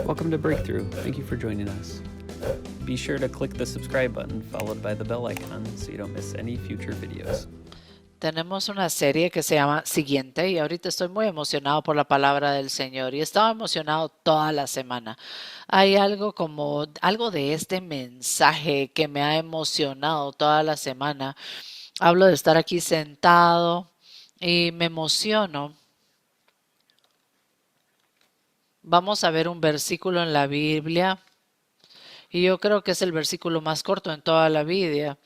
Welcome to Breakthrough. Thank you for joining us. Be sure to click the subscribe button followed by the bell icon so you don't miss any future videos. Tenemos una serie que se llama Siguiente y ahorita estoy muy emocionado por la palabra del Señor y estaba emocionado toda la semana. Hay algo de este mensaje que me ha emocionado toda la semana. Hablo de estar aquí sentado y me emociono. Vamos a ver un versículo en la Biblia y yo creo que es el versículo más corto en toda la Biblia.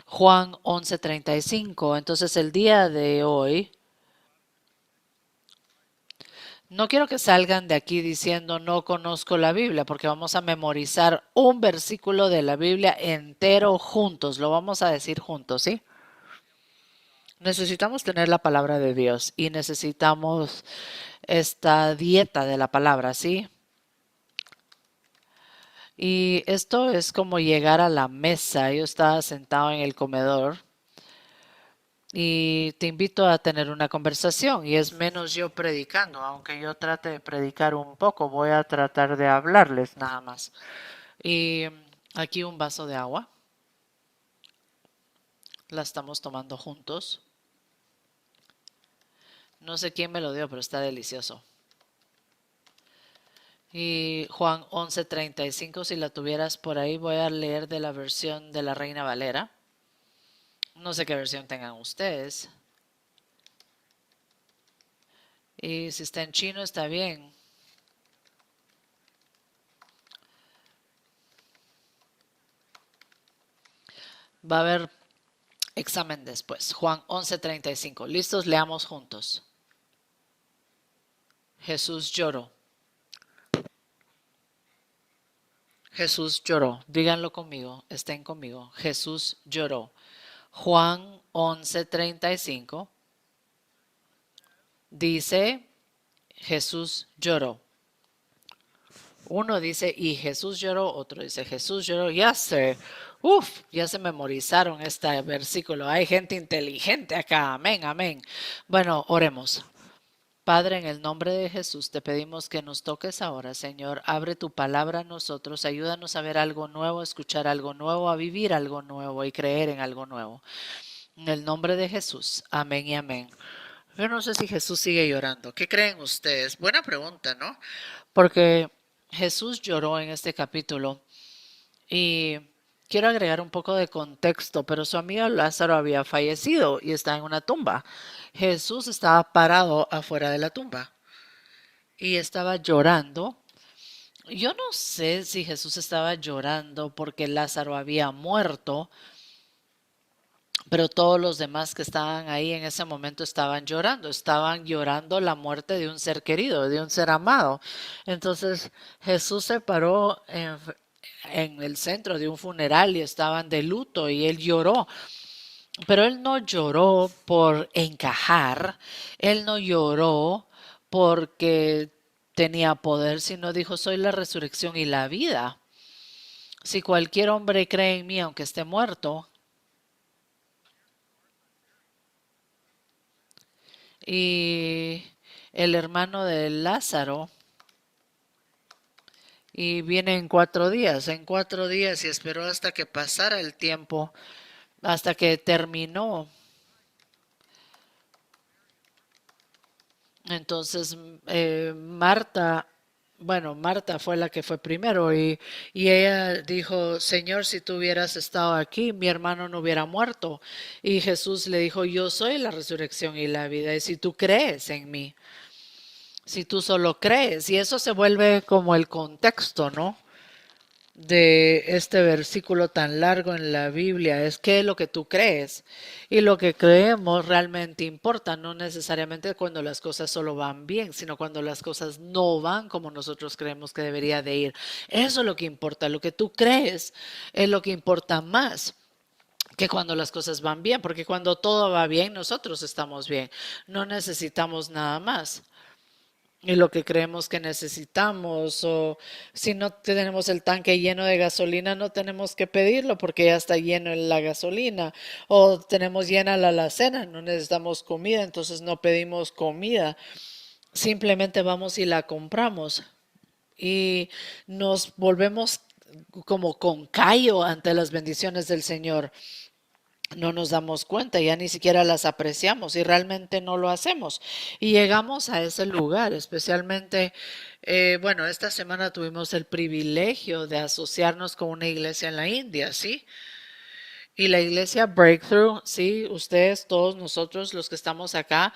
Juan 11:35. Entonces el día de hoy no quiero que salgan de aquí diciendo no conozco la Biblia, porque vamos a memorizar un versículo de la Biblia entero juntos. Lo vamos a decir juntos, ¿sí? Necesitamos tener la palabra de Dios y necesitamos esta dieta de la palabra, ¿sí? Y esto es como llegar a la mesa. Yo estaba sentado en el comedor y te invito a tener una conversación y es menos yo predicando, aunque yo trate de predicar un poco, voy a tratar de hablarles nada más. Y aquí un vaso de agua, la estamos tomando juntos. No sé quién me lo dio, pero está delicioso. Y Juan 11:35, si la tuvieras por ahí, voy a leer de la versión de la Reina Valera. No sé qué versión tengan ustedes. Y si está en chino, está bien. Va a haber examen después. Juan 11:35. ¿Listos? Leamos juntos. Jesús lloró. Jesús lloró. Díganlo conmigo. Estén conmigo. Jesús lloró. Juan 11:35 dice, Jesús lloró. Uno dice, y Jesús lloró, otro dice, Jesús lloró. Ya se memorizaron este versículo. Hay gente inteligente acá. Amén, amén. Bueno, oremos. Padre, en el nombre de Jesús, te pedimos que nos toques ahora, Señor. Abre tu palabra a nosotros. Ayúdanos a ver algo nuevo, a escuchar algo nuevo, a vivir algo nuevo y creer en algo nuevo. En el nombre de Jesús. Amén y amén. Yo no sé si Jesús sigue llorando. ¿Qué creen ustedes? Buena pregunta, ¿no? Porque Jesús lloró en este capítulo y quiero agregar un poco de contexto, pero su amigo Lázaro había fallecido y está en una tumba. Jesús estaba parado afuera de la tumba y estaba llorando. Yo no sé si Jesús estaba llorando porque Lázaro había muerto, pero todos los demás que estaban ahí en ese momento estaban llorando la muerte de un ser querido, de un ser amado. Entonces Jesús se paró en el centro de un funeral y estaban de luto y él lloró. Pero él no lloró por encajar, él no lloró porque tenía poder, sino dijo, soy la resurrección y la vida. Si cualquier hombre cree en mí, aunque esté muerto, y el hermano de Lázaro, y viene en 4 días, y esperó hasta que pasara el tiempo, hasta que terminó. Entonces, Marta fue la que fue primero y ella dijo, Señor, si tú hubieras estado aquí, mi hermano no hubiera muerto. Y Jesús le dijo, yo soy la resurrección y la vida, y si tú crees en mí, si tú solo crees, y eso se vuelve como el contexto, ¿no? De este versículo tan largo en la Biblia es qué es lo que tú crees y lo que creemos realmente importa, no necesariamente cuando las cosas solo van bien, sino cuando las cosas no van como nosotros creemos que debería de ir. Eso es lo que importa, lo que tú crees es lo que importa más que cuando las cosas van bien, porque cuando todo va bien nosotros estamos bien, no necesitamos nada más y lo que creemos que necesitamos, o si no tenemos el tanque lleno de gasolina, no tenemos que pedirlo porque ya está lleno la gasolina, o tenemos llena la alacena, no necesitamos comida, entonces no pedimos comida, simplemente vamos y la compramos. y nos volvemos como con callo ante las bendiciones del Señor. No nos damos cuenta, ya ni siquiera las apreciamos y realmente no lo hacemos. Y llegamos a ese lugar, especialmente, bueno, esta semana tuvimos el privilegio de asociarnos con una iglesia en la India, ¿sí? Y la iglesia Breakthrough, sí, ustedes, todos nosotros los que estamos acá,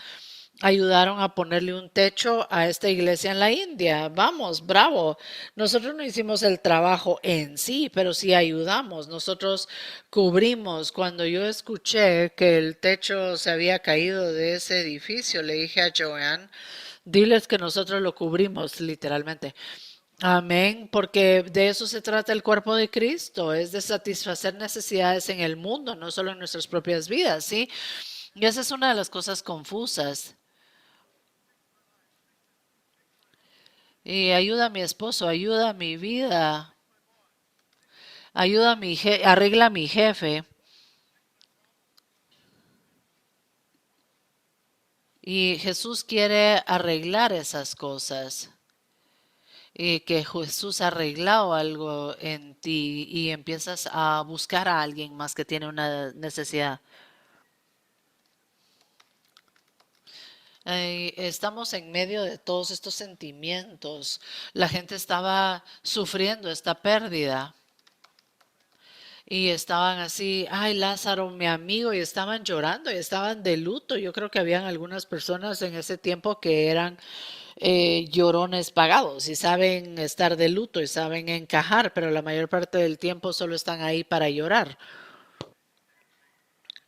ayudaron a ponerle un techo a esta iglesia en la India. Vamos, bravo. Nosotros no hicimos el trabajo en sí, pero sí ayudamos. Nosotros cubrimos. Cuando yo escuché que el techo se había caído de ese edificio, le dije a Joanne, diles que nosotros lo cubrimos, literalmente. Amén, porque de eso se trata el cuerpo de Cristo, es de satisfacer necesidades en el mundo, no solo en nuestras propias vidas, ¿sí? Y esa es una de las cosas confusas. Y ayuda a mi esposo, ayuda a mi vida, ayuda a arregla a mi jefe. Y Jesús quiere arreglar esas cosas. Y que Jesús ha arreglado algo en ti y empiezas a buscar a alguien más que tiene una necesidad. Estamos en medio de todos estos sentimientos. La gente estaba sufriendo esta pérdida. Y estaban así, ay, Lázaro, mi amigo, y estaban llorando y estaban de luto. Yo creo que habían algunas personas en ese tiempo que eran llorones pagados y saben estar de luto y saben encajar, pero la mayor parte del tiempo solo están ahí para llorar.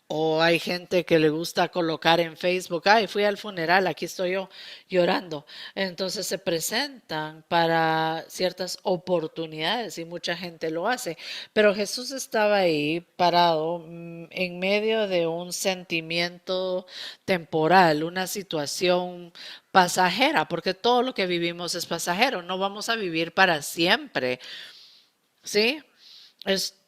O hay gente que le gusta colocar en Facebook, ay, fui al funeral, aquí estoy yo llorando. Entonces se presentan para ciertas oportunidades y mucha gente lo hace. Pero Jesús estaba ahí parado en medio de un sentimiento temporal, una situación pasajera, porque todo lo que vivimos es pasajero, no vamos a vivir para siempre, ¿sí?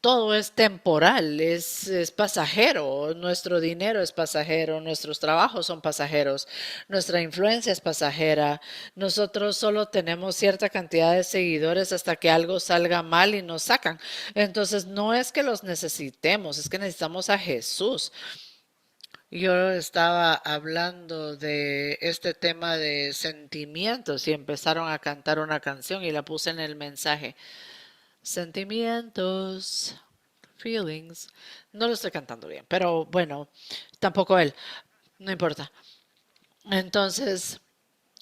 Todo es temporal, es pasajero, nuestro dinero es pasajero, nuestros trabajos son pasajeros, nuestra influencia es pasajera, nosotros solo tenemos cierta cantidad de seguidores hasta que algo salga mal y nos sacan. Entonces no es que los necesitemos, es que necesitamos a Jesús. Yo estaba hablando de este tema de sentimientos y empezaron a cantar una canción y la puse en el mensaje. Sentimientos, feelings. No lo estoy cantando bien, pero bueno, tampoco él, no importa. Entonces,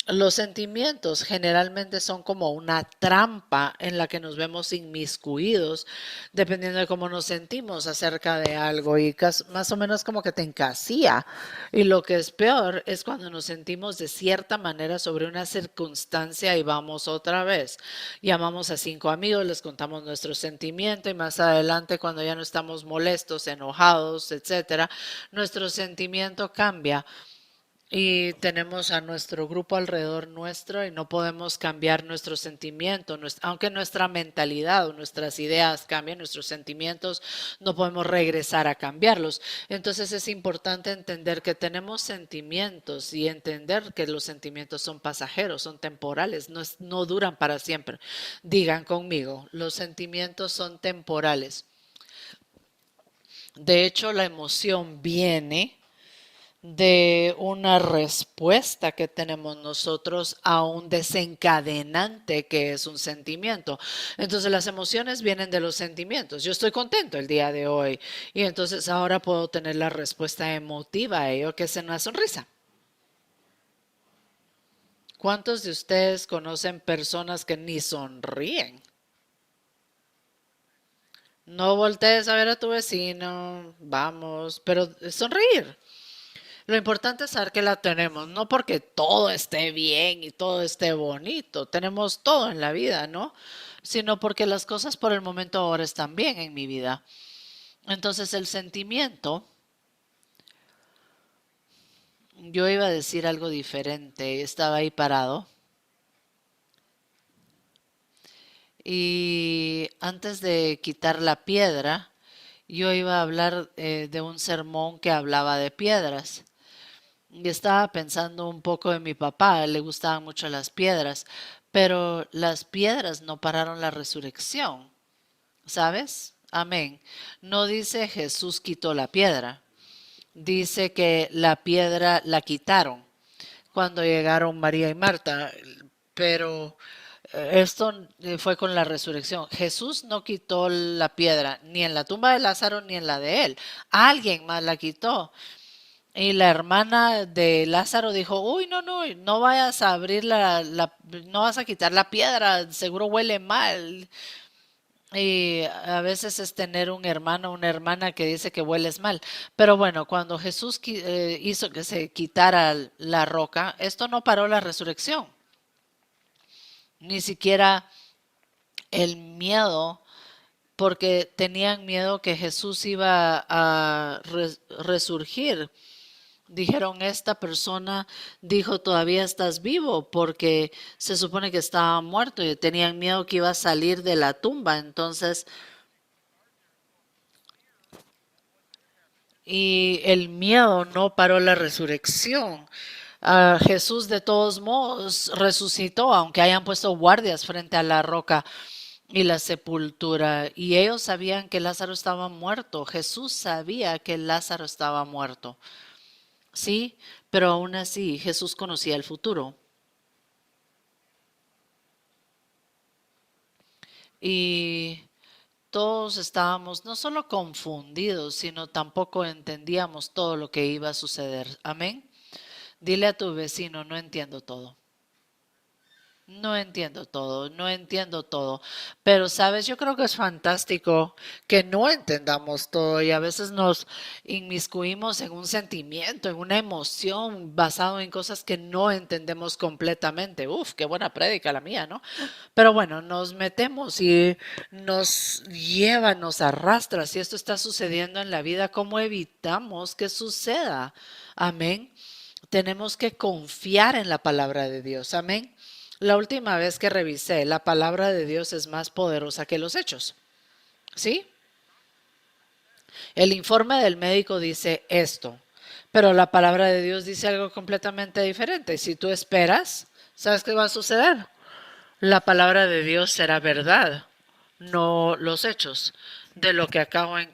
los sentimientos generalmente son como una trampa en la que nos vemos inmiscuidos dependiendo de cómo nos sentimos acerca de algo y más o menos como que te encasilla. Y lo que es peor es cuando nos sentimos de cierta manera sobre una circunstancia y vamos otra vez. Llamamos a 5 amigos, les contamos nuestro sentimiento y más adelante cuando ya no estamos molestos, enojados, etcétera, nuestro sentimiento cambia. Y tenemos a nuestro grupo alrededor nuestro y no podemos cambiar nuestros sentimientos, aunque nuestra mentalidad o nuestras ideas cambien, nuestros sentimientos no podemos regresar a cambiarlos. Entonces es importante entender que tenemos sentimientos y entender que los sentimientos son pasajeros, son temporales, no duran para siempre. Digan conmigo, los sentimientos son temporales. De hecho, la emoción viene de una respuesta que tenemos nosotros a un desencadenante que es un sentimiento. Entonces las emociones vienen de los sentimientos. Yo estoy contento el día de hoy y entonces ahora puedo tener la respuesta emotiva a ello, que es una sonrisa. ¿Cuántos de ustedes conocen personas que ni sonríen? No voltees a ver a tu vecino, vamos, pero sonreír. Lo importante es saber que la tenemos, no porque todo esté bien y todo esté bonito, tenemos todo en la vida, ¿no? Sino porque las cosas por el momento ahora están bien en mi vida. Entonces el sentimiento, yo iba a decir algo diferente, estaba ahí parado y antes de quitar la piedra, yo iba a hablar de un sermón que hablaba de piedras. Y estaba pensando un poco en mi papá, a él le gustaban mucho las piedras, pero las piedras no pararon la resurrección, ¿sabes? Amén. No dice Jesús quitó la piedra, dice que la piedra la quitaron cuando llegaron María y Marta, pero esto fue con la resurrección. Jesús no quitó la piedra ni en la tumba de Lázaro ni en la de él. Alguien más la quitó. Y la hermana de Lázaro dijo, uy, no, no, no vayas a abrir no vas a quitar la piedra, seguro huele mal. Y a veces es tener un hermano o una hermana que dice que hueles mal. Pero bueno, cuando Jesús hizo que se quitara la roca, esto no paró la resurrección. Ni siquiera el miedo, porque tenían miedo que Jesús iba a resurgir. Dijeron, esta persona dijo, todavía estás vivo, porque se supone que estaba muerto y tenían miedo que iba a salir de la tumba. Entonces, y el miedo no paró la resurrección. Jesús de todos modos resucitó, aunque hayan puesto guardias frente a la roca y la sepultura. Y ellos sabían que Lázaro estaba muerto. Jesús sabía que Lázaro estaba muerto. Sí, pero aún así Jesús conocía el futuro. Y todos estábamos no solo confundidos, sino tampoco entendíamos todo lo que iba a suceder. Amén. Dile a tu vecino, no entiendo todo. No entiendo todo, no entiendo todo, pero sabes, yo creo que es fantástico que no entendamos todo y a veces nos inmiscuimos en un sentimiento, en una emoción basado en cosas que no entendemos completamente. Uf, qué buena prédica la mía, ¿no? Pero bueno, nos metemos y nos lleva, nos arrastra. Si esto está sucediendo en la vida, ¿cómo evitamos que suceda? Amén. Tenemos que confiar en la palabra de Dios. Amén. La última vez que revisé, la palabra de Dios es más poderosa que los hechos. ¿Sí? El informe del médico dice esto, pero la palabra de Dios dice algo completamente diferente. Si tú esperas, ¿sabes qué va a suceder? La palabra de Dios será verdad, no los hechos de lo que acaba de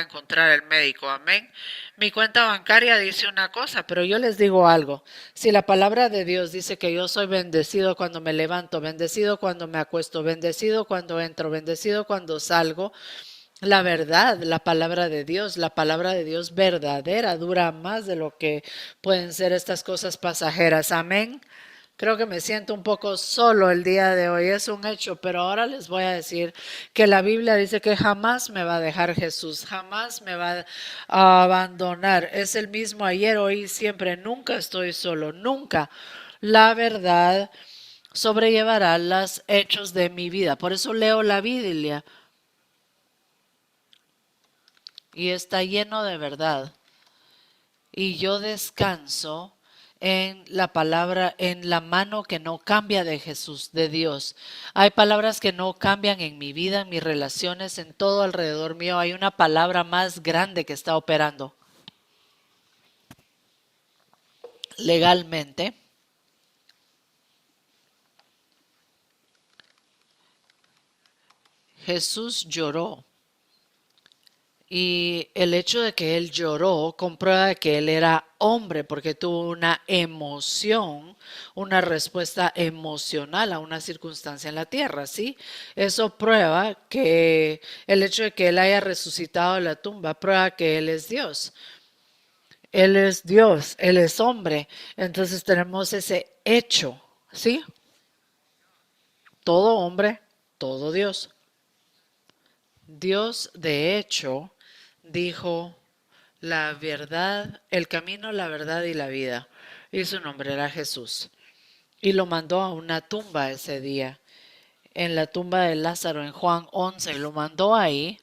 encontrar el médico. Amén. Mi cuenta bancaria dice una cosa, pero yo les digo algo. Si la palabra de Dios dice que yo soy bendecido cuando me levanto, bendecido cuando me acuesto, bendecido cuando entro, bendecido cuando salgo, la verdad, la palabra de Dios verdadera dura más de lo que pueden ser estas cosas pasajeras. Amén. Creo que me siento un poco solo el día de hoy, es un hecho, pero ahora les voy a decir que la Biblia dice que jamás me va a dejar Jesús, jamás me va a abandonar. Es el mismo ayer, hoy, siempre, nunca estoy solo, nunca. La verdad sobrellevará los hechos de mi vida. Por eso leo la Biblia y está lleno de verdad. Y yo descanso en la palabra, en la mano que no cambia de Jesús, de Dios. Hay palabras que no cambian en mi vida, en mis relaciones, en todo alrededor mío. Hay una palabra más grande que está operando legalmente. Jesús lloró. Y el hecho de que él lloró comprueba que él era hombre porque tuvo una emoción, una respuesta emocional a una circunstancia en la tierra, ¿sí? Eso prueba que el hecho de que él haya resucitado de la tumba prueba que él es Dios. Él es Dios, él es hombre. Entonces tenemos ese hecho, ¿sí? Todo hombre, todo Dios. Dios, de hecho, dijo la verdad, el camino, la verdad y la vida. Y su nombre era Jesús. Y lo mandó a una tumba ese día, en la tumba de Lázaro, en Juan 11. Lo mandó ahí.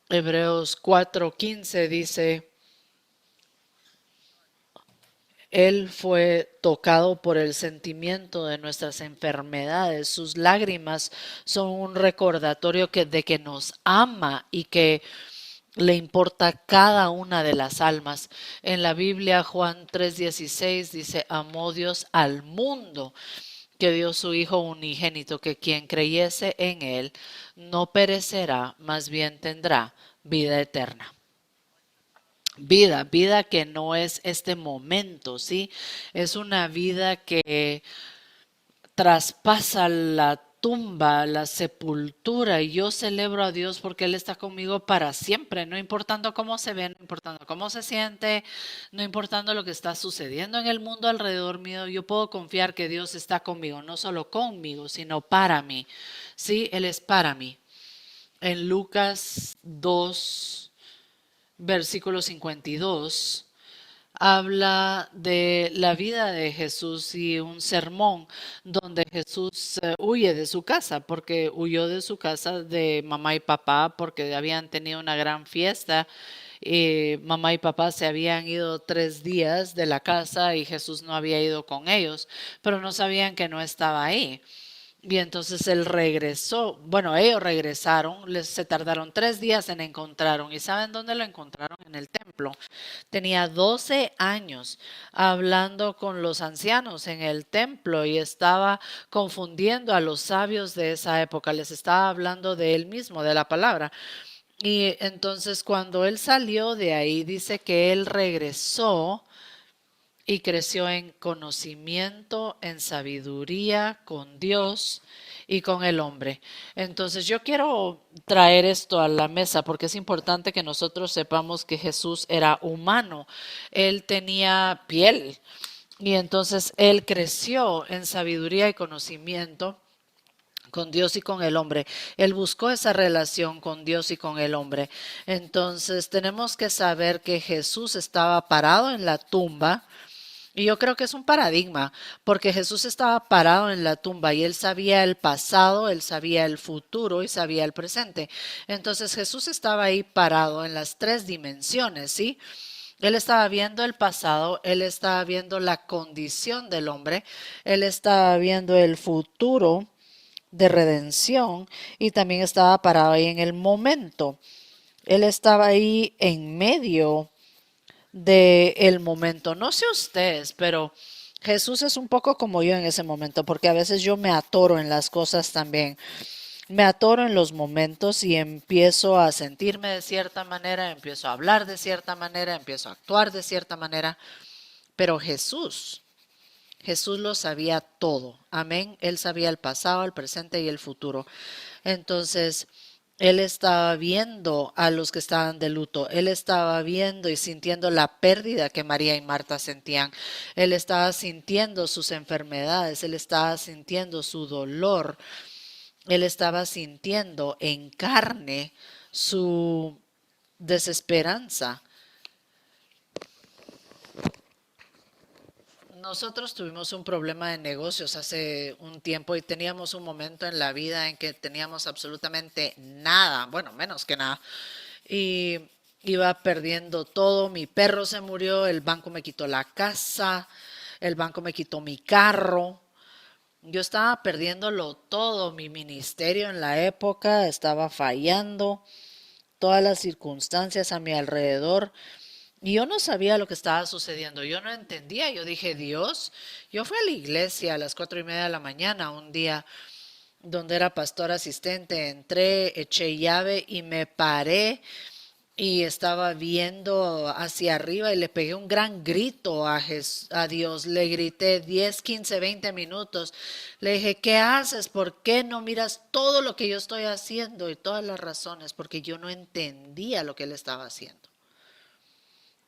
Hebreos 4:15 dice, Él fue tocado por el sentimiento de nuestras enfermedades. Sus lágrimas son un recordatorio de que nos ama y que Le importa cada una de las almas. En la Biblia, Juan 3:16 dice, amó Dios al mundo, que dio su Hijo unigénito, que quien creyese en él no perecerá, más bien tendrá vida eterna. Vida que no es este momento, ¿sí? Es una vida que traspasa la tumba, la sepultura, y yo celebro a Dios porque Él está conmigo para siempre, no importando cómo se ve, no importando cómo se siente, no importando lo que está sucediendo en el mundo alrededor mío, yo puedo confiar que Dios está conmigo, no solo conmigo, sino para mí. Sí, Él es para mí. En Lucas 2, versículo 52 habla de la vida de Jesús y un sermón donde Jesús huye de su casa, porque huyó de su casa de mamá y papá porque habían tenido una gran fiesta. Mamá y papá se habían ido 3 días de la casa y Jesús no había ido con ellos, pero no sabían que no estaba ahí. Y entonces él regresó, bueno, ellos regresaron, se tardaron 3 días en encontraron. ¿Y saben dónde lo encontraron? En el templo. Tenía 12 años hablando con los ancianos en el templo y estaba confundiendo a los sabios de esa época. Les estaba hablando de él mismo, de la palabra. Y entonces cuando él salió de ahí, dice que él regresó y creció en conocimiento, en sabiduría con Dios y con el hombre. Entonces yo quiero traer esto a la mesa porque es importante que nosotros sepamos que Jesús era humano. Él tenía piel y entonces él creció en sabiduría y conocimiento con Dios y con el hombre. Él buscó esa relación con Dios y con el hombre. Entonces tenemos que saber que Jesús estaba parado en la tumba. Y yo creo que es un paradigma, porque Jesús estaba parado en la tumba y él sabía el pasado, él sabía el futuro y sabía el presente. Entonces Jesús estaba ahí parado en las 3 dimensiones, ¿sí? Él estaba viendo el pasado, él estaba viendo la condición del hombre, él estaba viendo el futuro de redención y también estaba parado ahí en el momento. Él estaba ahí en medio del momento. No sé ustedes, pero Jesús es un poco como yo en ese momento, porque a veces yo me atoro en las cosas también. Me atoro en los momentos y empiezo a sentirme de cierta manera, empiezo a hablar de cierta manera, empiezo a actuar de cierta manera. Pero Jesús lo sabía todo. Amén. Él sabía el pasado, el presente y el futuro. Entonces, él estaba viendo a los que estaban de luto. Él estaba viendo y sintiendo la pérdida que María y Marta sentían. Él estaba sintiendo sus enfermedades. Él estaba sintiendo su dolor. Él estaba sintiendo en carne su desesperanza. Nosotros tuvimos un problema de negocios hace un tiempo y teníamos un momento en la vida en que teníamos absolutamente nada, bueno, menos que nada. Y iba perdiendo todo, mi perro se murió, el banco me quitó la casa, el banco me quitó mi carro. Yo estaba perdiéndolo todo, mi ministerio en la época estaba fallando, todas las circunstancias a mi alrededor. Y yo no sabía lo que estaba sucediendo, yo no entendía, yo dije, Dios, yo fui a la iglesia a las 4:30 de la mañana un día donde era pastor asistente, entré, eché llave y me paré y estaba viendo hacia arriba y le pegué un gran grito a Dios. Le grité 10, 15, 20 minutos. Le dije, ¿qué haces? ¿Por qué no miras todo lo que yo estoy haciendo? Y todas las razones, porque yo no entendía lo que él estaba haciendo.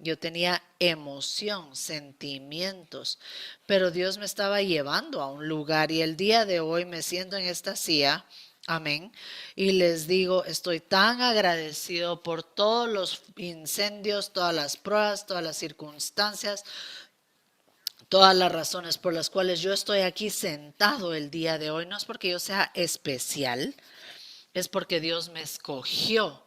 Yo tenía emoción, sentimientos, pero Dios me estaba llevando a un lugar y el día de hoy me siento en esta silla, amén, y les digo, estoy tan agradecido por todos los incendios, todas las pruebas, todas las circunstancias, todas las razones por las cuales yo estoy aquí sentado el día de hoy. No es porque yo sea especial, es porque Dios me escogió.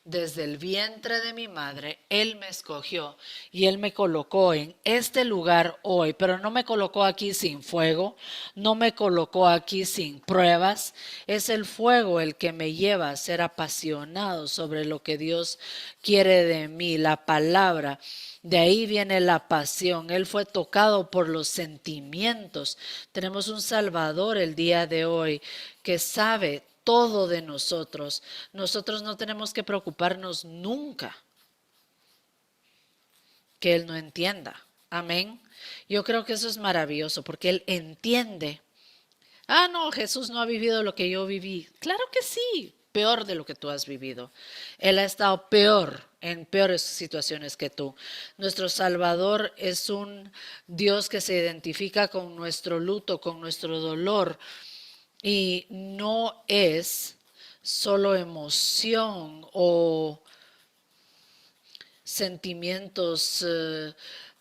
desde el vientre de mi madre, Él me escogió y Él me colocó en este lugar hoy, pero no me colocó aquí sin fuego, no me colocó aquí sin pruebas. Es el fuego el que me lleva a ser apasionado sobre lo que Dios quiere de mí, la palabra. De ahí viene la pasión. Él fue tocado por los sentimientos. Tenemos un Salvador el día de hoy que sabe todo de nosotros. Nosotros no tenemos que preocuparnos nunca que Él no entienda. Amén. Yo creo que eso es maravilloso porque Él entiende. Ah, no, Jesús no ha vivido lo que yo viví. Claro que sí, peor de lo que tú has vivido. Él ha estado peor, en peores situaciones que tú. Nuestro Salvador es un Dios que se identifica con nuestro luto, con nuestro dolor. Y no es solo emoción o sentimientos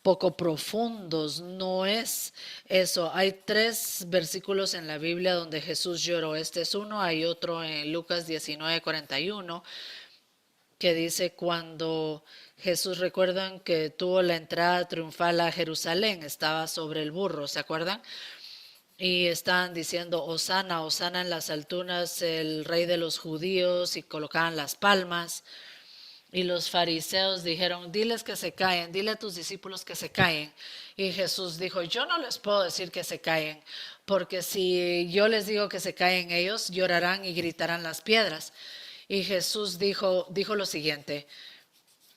poco profundos, no es eso. Hay 3 versículos en la Biblia donde Jesús lloró. Este es uno, hay otro en Lucas 19:41 que dice cuando Jesús, recuerdan que tuvo la entrada triunfal a Jerusalén, estaba sobre el burro, ¿se acuerdan? Y estaban diciendo, Hosana, Hosana en las alturas, el rey de los judíos, y colocaban las palmas. Y los fariseos dijeron, diles que se callen, dile a tus discípulos que se callen. Y Jesús dijo, yo no les puedo decir que se callen, porque si yo les digo que se callen ellos, llorarán y gritarán las piedras. Y Jesús dijo lo siguiente,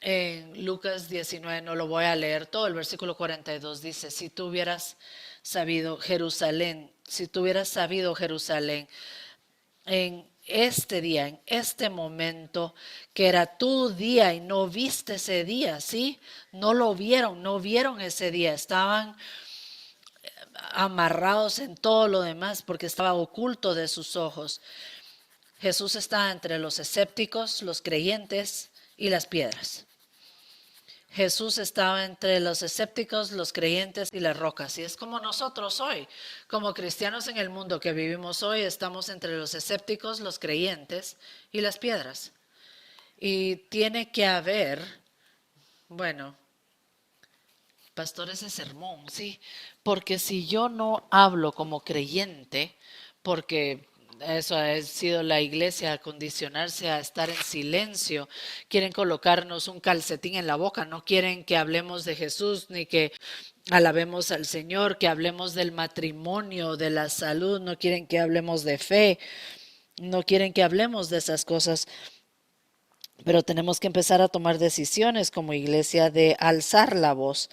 en Lucas 19, no lo voy a leer todo, el versículo 42 dice, si tú hubieras sabido Jerusalén, en este día, en este momento, que era tu día y no viste ese día, ¿sí? No vieron ese día, estaban amarrados en todo lo demás porque estaba oculto de sus ojos. Jesús está entre los escépticos, los creyentes y las piedras. Jesús estaba entre los escépticos, los creyentes y las rocas. Y es como nosotros hoy, como cristianos en el mundo que vivimos hoy, estamos entre los escépticos, los creyentes y las piedras. Y tiene que haber, bueno, pastor, ese sermón, sí, porque si yo no hablo como creyente, porque eso ha sido la iglesia, acondicionarse a estar en silencio. Quieren colocarnos un calcetín en la boca, no quieren que hablemos de Jesús ni que alabemos al Señor, que hablemos del matrimonio, de la salud, no quieren que hablemos de fe, no quieren que hablemos de esas cosas. Pero tenemos que empezar a tomar decisiones como iglesia de alzar la voz.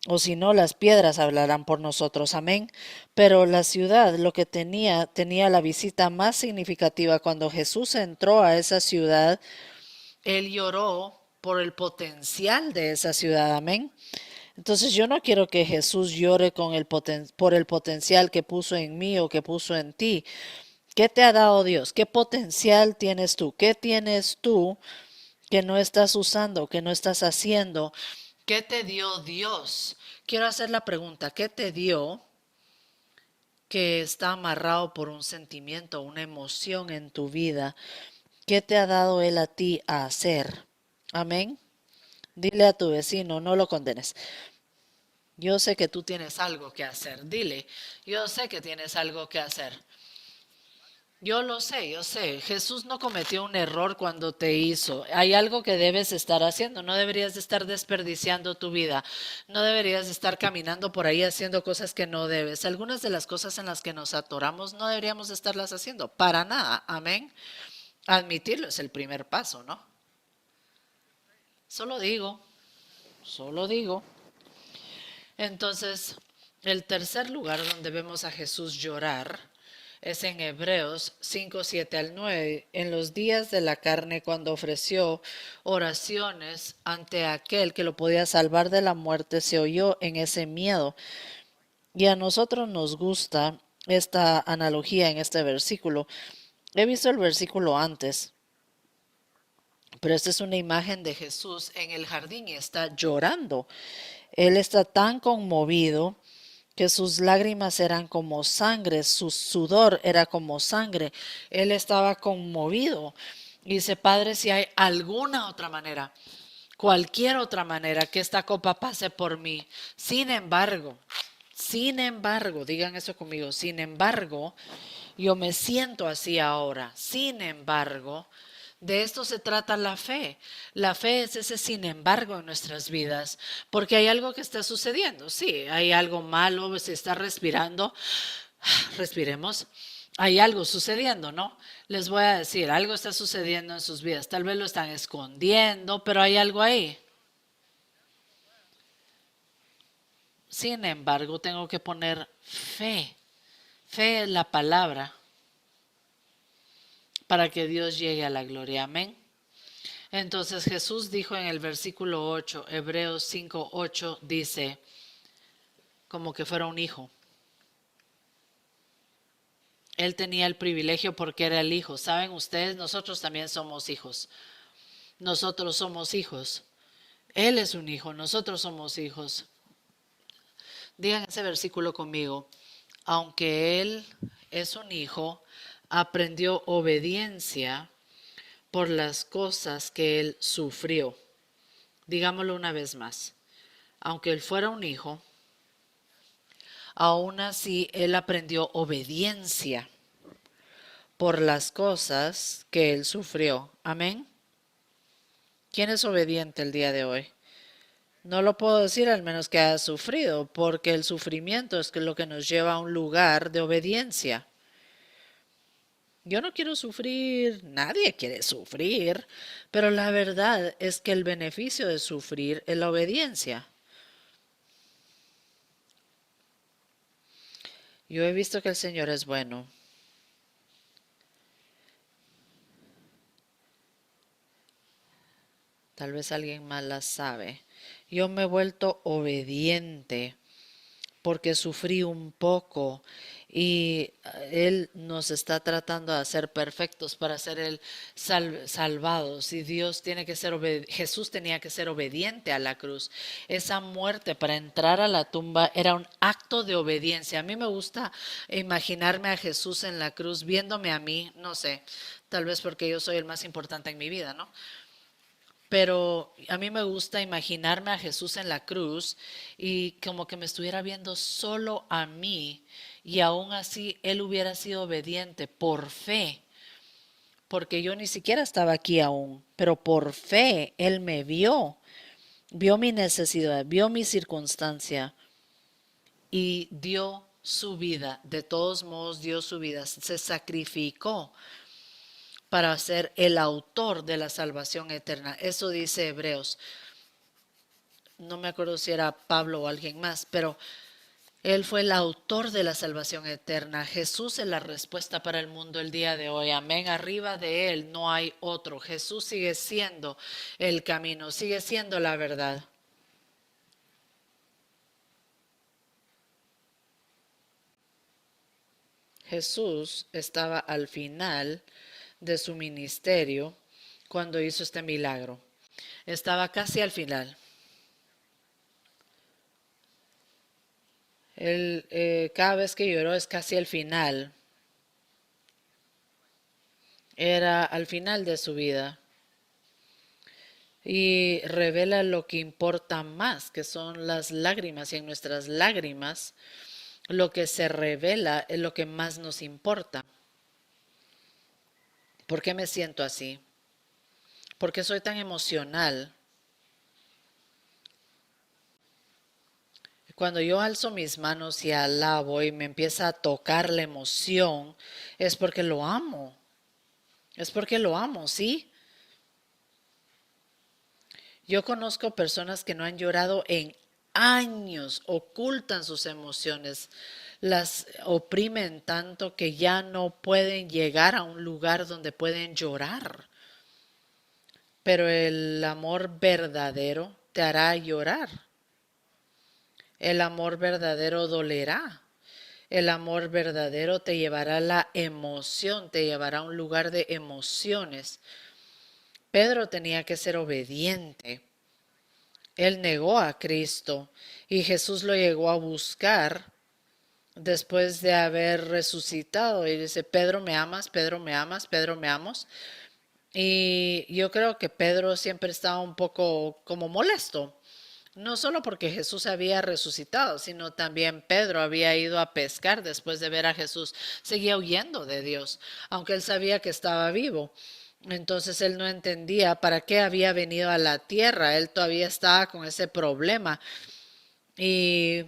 O si no, las piedras hablarán por nosotros. Amén. Pero la ciudad, lo que tenía la visita más significativa. Cuando Jesús entró a esa ciudad, Él lloró por el potencial de esa ciudad. Amén. Entonces yo no quiero que Jesús llore por el potencial que puso en mí o que puso en ti. ¿Qué te ha dado Dios? ¿Qué potencial tienes tú? ¿Qué tienes tú que no estás usando, que no estás haciendo? ¿Qué te dio Dios? Quiero hacer la pregunta, ¿qué te dio que está amarrado por un sentimiento, una emoción en tu vida? ¿Qué te ha dado Él a ti a hacer? Amén. Dile a tu vecino, no lo condenes. Yo sé que tú tienes algo que hacer. Dile, yo sé que tienes algo que hacer. Yo lo sé, yo sé. Jesús no cometió un error cuando te hizo. Hay algo que debes estar haciendo. No deberías de estar desperdiciando tu vida. No deberías de estar caminando por ahí haciendo cosas que no debes. Algunas de las cosas en las que nos atoramos no deberíamos de estarlas haciendo. Para nada. Amén. Admitirlo es el primer paso, ¿no? Solo digo. Entonces, el tercer lugar donde vemos a Jesús llorar es en Hebreos 5, 7 al 9, en los días de la carne, cuando ofreció oraciones ante aquel que lo podía salvar de la muerte, se oyó en ese miedo. Y a nosotros nos gusta esta analogía en este versículo. He visto el versículo antes, pero esta es una imagen de Jesús en el jardín y está llorando. Él está tan conmovido que sus lágrimas eran como sangre, su sudor era como sangre. Él estaba conmovido. Y dice, Padre, si hay alguna otra manera, cualquier otra manera que esta copa pase por mí. Sin embargo, digan eso conmigo, sin embargo, yo me siento así ahora. Sin embargo, de esto se trata la fe. La fe es ese sin embargo en nuestras vidas, porque hay algo que está sucediendo. Sí, hay algo malo, se está respirando. Respiremos. Hay algo sucediendo, ¿no? Les voy a decir, algo está sucediendo en sus vidas. Tal vez lo están escondiendo, pero hay algo ahí. Sin embargo, tengo que poner fe. Fe en la palabra para que Dios llegue a la gloria. Amén. Entonces Jesús dijo en el versículo 8, Hebreos 5:8 dice, como que fuera un hijo. Él tenía el privilegio porque era el hijo. ¿Saben ustedes? Nosotros también somos hijos. Nosotros somos hijos. Él es un hijo, nosotros somos hijos. Digan ese versículo conmigo. Aunque Él es un hijo, aprendió obediencia por las cosas que Él sufrió. Digámoslo una vez más. Aunque Él fuera un hijo, aún así Él aprendió obediencia por las cosas que Él sufrió. Amén. ¿Quién es obediente el día de hoy? No lo puedo decir al menos que haya sufrido, porque el sufrimiento es lo que nos lleva a un lugar de obediencia. Yo no quiero sufrir, nadie quiere sufrir, pero la verdad es que el beneficio de sufrir es la obediencia. Yo he visto que el Señor es bueno. Tal vez alguien más la sabe. Yo me he vuelto obediente porque sufrí un poco y Él nos está tratando de hacer perfectos para ser el salvados. Y Dios tiene que ser Jesús tenía que ser obediente a la cruz. Esa muerte para entrar a la tumba era un acto de obediencia. A mí me gusta imaginarme a Jesús en la cruz viéndome a mí, no sé, tal vez porque yo soy el más importante en mi vida, ¿no? Pero a mí me gusta imaginarme a Jesús en la cruz y como que me estuviera viendo solo a mí y aún así Él hubiera sido obediente por fe, porque yo ni siquiera estaba aquí aún, pero por fe Él me vio mi necesidad, vio mi circunstancia y dio su vida. De todos modos dio su vida, se sacrificó para ser el autor de la salvación eterna. Eso dice Hebreos. No me acuerdo si era Pablo o alguien más, pero él fue el autor de la salvación eterna. Jesús es la respuesta para el mundo el día de hoy. Amén. Arriba de Él no hay otro. Jesús sigue siendo el camino, sigue siendo la verdad. Jesús estaba al final de su ministerio cuando hizo este milagro. Estaba casi al final. Él, cada vez que lloró es casi al final. Era al final de su vida. Y revela lo que importa más, que son las lágrimas. Y en nuestras lágrimas, lo que se revela es lo que más nos importa. ¿Por qué me siento así? ¿Por qué soy tan emocional? Cuando yo alzo mis manos y alabo y me empieza a tocar la emoción, es porque lo amo. Es porque lo amo, ¿sí? Yo conozco personas que no han llorado en años, ocultan sus emociones, las oprimen tanto que ya no pueden llegar a un lugar donde pueden llorar. Pero el amor verdadero te hará llorar. El amor verdadero dolerá. El amor verdadero te llevará a la emoción, te llevará a un lugar de emociones. Pedro tenía que ser obediente. Él negó a Cristo y Jesús lo llegó a buscar después de haber resucitado. Y dice, Pedro, ¿me amas? Pedro, ¿me amas? Pedro, ¿me amas? Y yo creo que Pedro siempre estaba un poco como molesto. No solo porque Jesús había resucitado, sino también Pedro había ido a pescar después de ver a Jesús. Seguía huyendo de Dios, aunque él sabía que estaba vivo. Entonces él no entendía para qué había venido a la tierra. Él todavía estaba con ese problema. Y,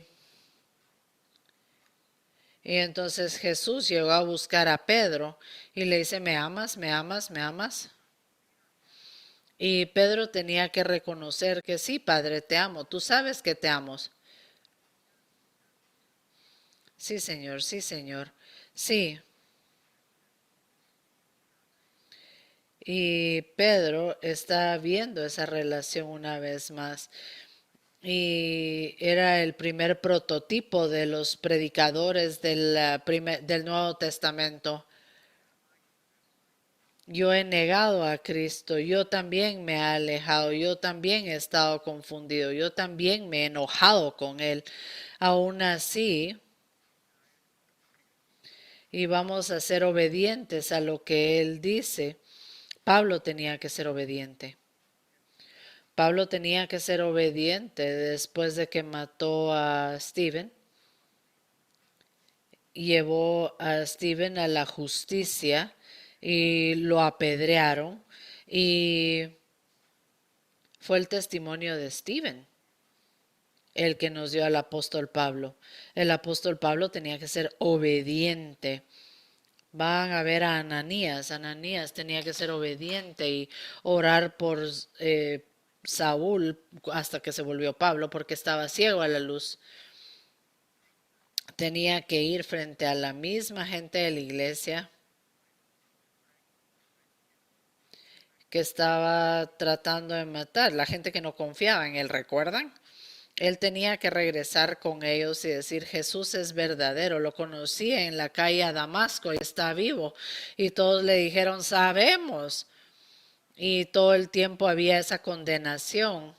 y entonces Jesús llegó a buscar a Pedro y le dice, ¿me amas? ¿Me amas? ¿Me amas? Y Pedro tenía que reconocer que sí, Padre, te amo. Tú sabes que te amo. Sí, Señor, sí, Señor. Sí. Y Pedro está viendo esa relación una vez más. Y era el primer prototipo de los predicadores del Nuevo Testamento. Yo he negado a Cristo, yo también me he alejado, yo también he estado confundido, yo también me he enojado con Él. Aún así, y vamos a ser obedientes a lo que Él dice. Pablo tenía que ser obediente. Pablo tenía que ser obediente después de que mató a Stephen. Llevó a Stephen a la justicia y lo apedrearon. Y fue el testimonio de Stephen el que nos dio al apóstol Pablo. El apóstol Pablo tenía que ser obediente. Van a ver a Ananías. Ananías tenía que ser obediente y orar por Saúl hasta que se volvió Pablo porque estaba ciego a la luz. Tenía que ir frente a la misma gente de la iglesia que estaba tratando de matar, la gente que no confiaba en él, ¿recuerdan? Él tenía que regresar con ellos y decir, Jesús es verdadero, lo conocí en la calle a Damasco y está vivo. Y todos le dijeron, sabemos. Y todo el tiempo había esa condenación.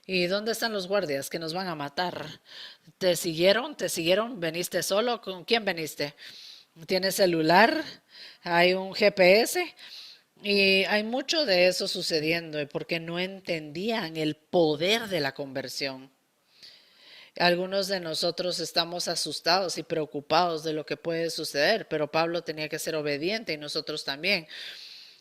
¿Y dónde están los guardias que nos van a matar? ¿Te siguieron? ¿Te siguieron? ¿Veniste solo? ¿Con quién veniste? ¿Tienes celular? ¿Hay un GPS? Y hay mucho de eso sucediendo porque no entendían el poder de la conversión. Algunos de nosotros estamos asustados y preocupados de lo que puede suceder, pero Pablo tenía que ser obediente y nosotros también.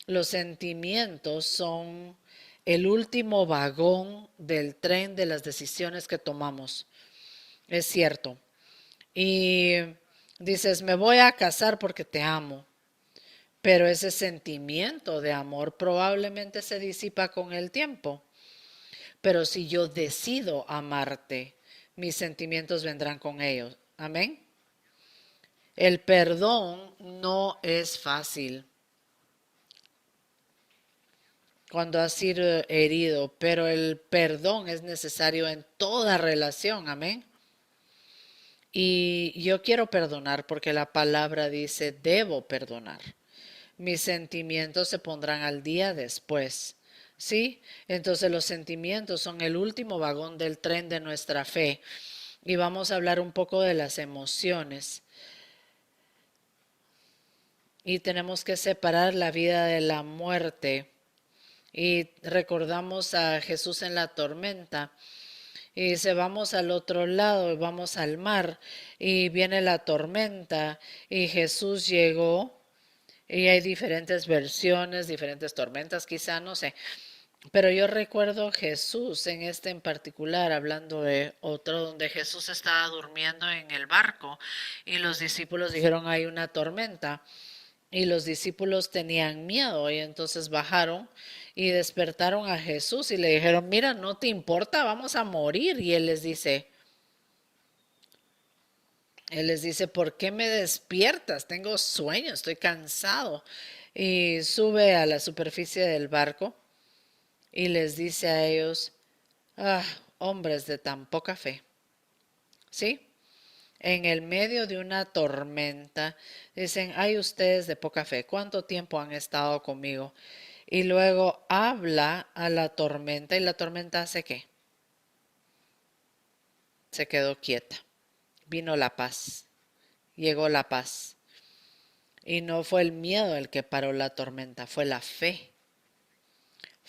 Los sentimientos son el último vagón del tren de las decisiones que tomamos. Es cierto. Y dices, me voy a casar porque te amo. Pero ese sentimiento de amor probablemente se disipa con el tiempo. Pero si yo decido amarte, mis sentimientos vendrán con ellos. Amén. El perdón no es fácil cuando has sido herido, pero el perdón es necesario en toda relación. Amén. Y yo quiero perdonar porque la palabra dice, debo perdonar. Mis sentimientos se pondrán al día después. ¿Sí? Entonces los sentimientos son el último vagón del tren de nuestra fe. Y vamos a hablar un poco de las emociones. Y tenemos que separar la vida de la muerte. Y recordamos a Jesús en la tormenta. Y dice, vamos al otro lado, vamos al mar. Y viene la tormenta. Y Jesús llegó. Y hay diferentes versiones, diferentes tormentas, quizá, no sé. Pero yo recuerdo Jesús en este en particular, hablando de otro donde Jesús estaba durmiendo en el barco y los discípulos dijeron hay una tormenta y los discípulos tenían miedo y entonces bajaron y despertaron a Jesús y le dijeron, mira, no te importa, vamos a morir. Y él les dice, ¿por qué me despiertas? Tengo sueño, estoy cansado. Y sube a la superficie del barco y les dice a ellos, ah, hombres de tan poca fe. ¿Sí? En el medio de una tormenta, dicen, hay ustedes de poca fe, ¿cuánto tiempo han estado conmigo? Y luego habla a la tormenta y la tormenta hace ¿qué? Se quedó quieta. Vino la paz. Llegó la paz. Y no fue el miedo el que paró la tormenta, fue la fe.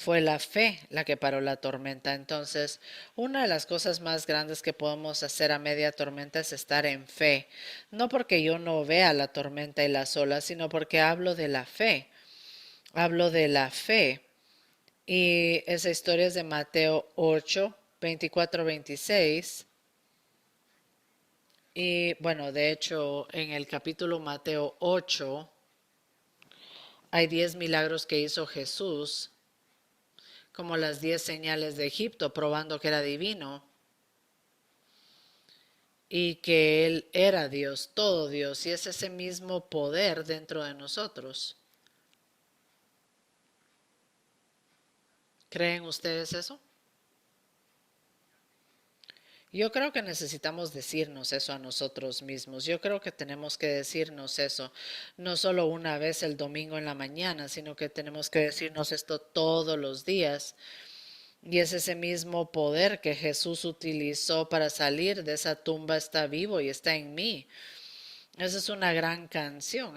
Fue la fe la que paró la tormenta. Entonces, una de las cosas más grandes que podemos hacer a media tormenta es estar en fe. No porque yo no vea la tormenta y las olas, sino porque hablo de la fe. Hablo de la fe. Y esa historia es de Mateo 8, 24, 26. Y bueno, de hecho, en el capítulo Mateo 8 hay 10 milagros que hizo Jesús, como las 10 señales de Egipto, probando que era divino y que Él era Dios, todo Dios, y es ese mismo poder dentro de nosotros. ¿Creen ustedes eso? Yo creo que necesitamos decirnos eso a nosotros mismos. Yo creo que tenemos que decirnos eso, no solo una vez el domingo en la mañana, sino que tenemos que decirnos esto todos los días. Y es ese mismo poder que Jesús utilizó para salir de esa tumba está vivo y está en mí. Esa es una gran canción,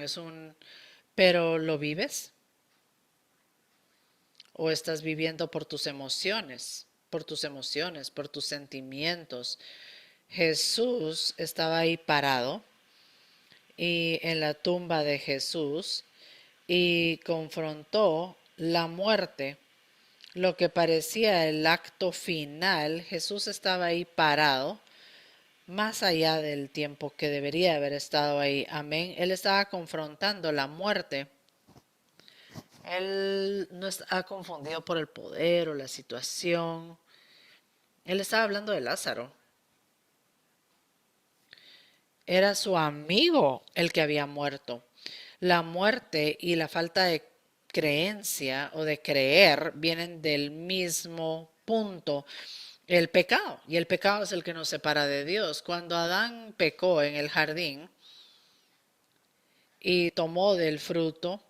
pero ¿lo vives? ¿O estás viviendo por tus emociones? Por tus emociones, por tus sentimientos. Jesús estaba ahí parado y en la tumba de Jesús y confrontó la muerte, lo que parecía el acto final. Jesús estaba ahí parado, más allá del tiempo que debería haber estado ahí. Amén. Él estaba confrontando la muerte. Él no está confundido por el poder o la situación. Él estaba hablando de Lázaro. Era su amigo el que había muerto. La muerte y la falta de creencia o de creer vienen del mismo punto, el pecado. Y el pecado es el que nos separa de Dios. Cuando Adán pecó en el jardín y tomó del fruto,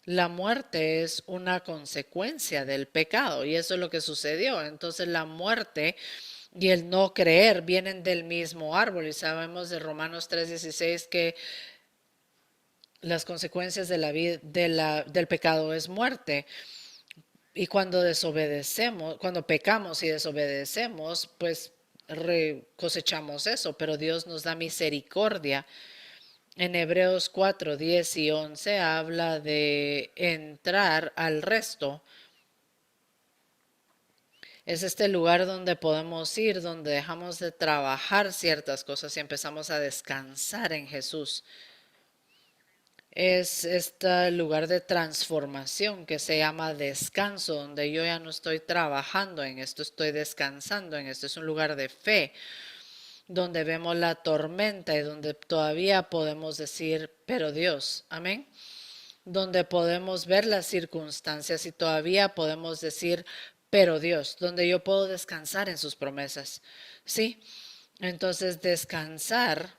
la muerte es una consecuencia del pecado y eso es lo que sucedió. Entonces la muerte y el no creer vienen del mismo árbol y sabemos de Romanos 3:16 que las consecuencias de la vida, del pecado es muerte. Y cuando desobedecemos, cuando pecamos y desobedecemos, pues cosechamos eso, pero Dios nos da misericordia. En Hebreos 4, 10 y 11 habla de entrar al resto. Es este lugar donde podemos ir, donde dejamos de trabajar ciertas cosas y empezamos a descansar en Jesús. Es este lugar de transformación que se llama descanso, donde yo ya no estoy trabajando en esto, estoy descansando en esto. Es un lugar de fe, donde vemos la tormenta y donde todavía podemos decir, pero Dios, amén. Donde podemos ver las circunstancias y todavía podemos decir, pero Dios, donde yo puedo descansar en sus promesas. ¿Sí? Entonces descansar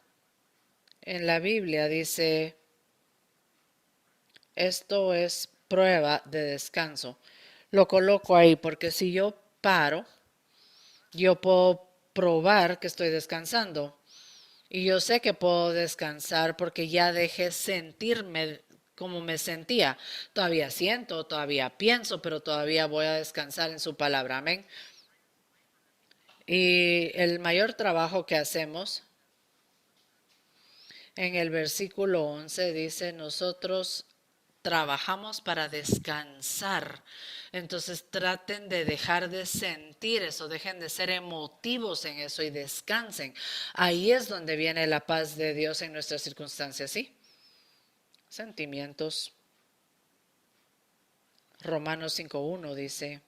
en la Biblia dice, esto es prueba de descanso. Lo coloco ahí porque si yo paro, yo puedo probar que estoy descansando. Y yo sé que puedo descansar porque ya dejé sentirme como me sentía. Todavía siento, todavía pienso, pero todavía voy a descansar en su palabra. Amén. Y el mayor trabajo que hacemos en el versículo 11 dice, nosotros trabajamos para descansar. Entonces traten de dejar de sentir eso, dejen de ser emotivos en eso y descansen. Ahí es donde viene la paz de Dios en nuestras circunstancias, ¿sí? Sentimientos. Romanos 5:1 dice,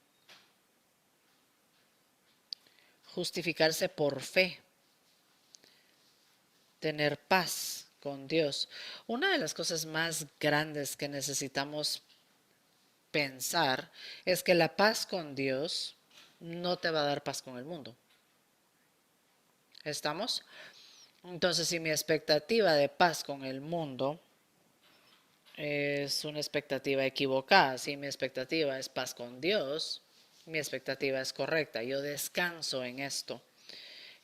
justificarse por fe, tener paz con Dios. Una de las cosas más grandes que necesitamos pensar es que la paz con Dios no te va a dar paz con el mundo. ¿Estamos? Entonces, si mi expectativa de paz con el mundo es una expectativa equivocada, si mi expectativa es paz con Dios, mi expectativa es correcta. Yo descanso en esto.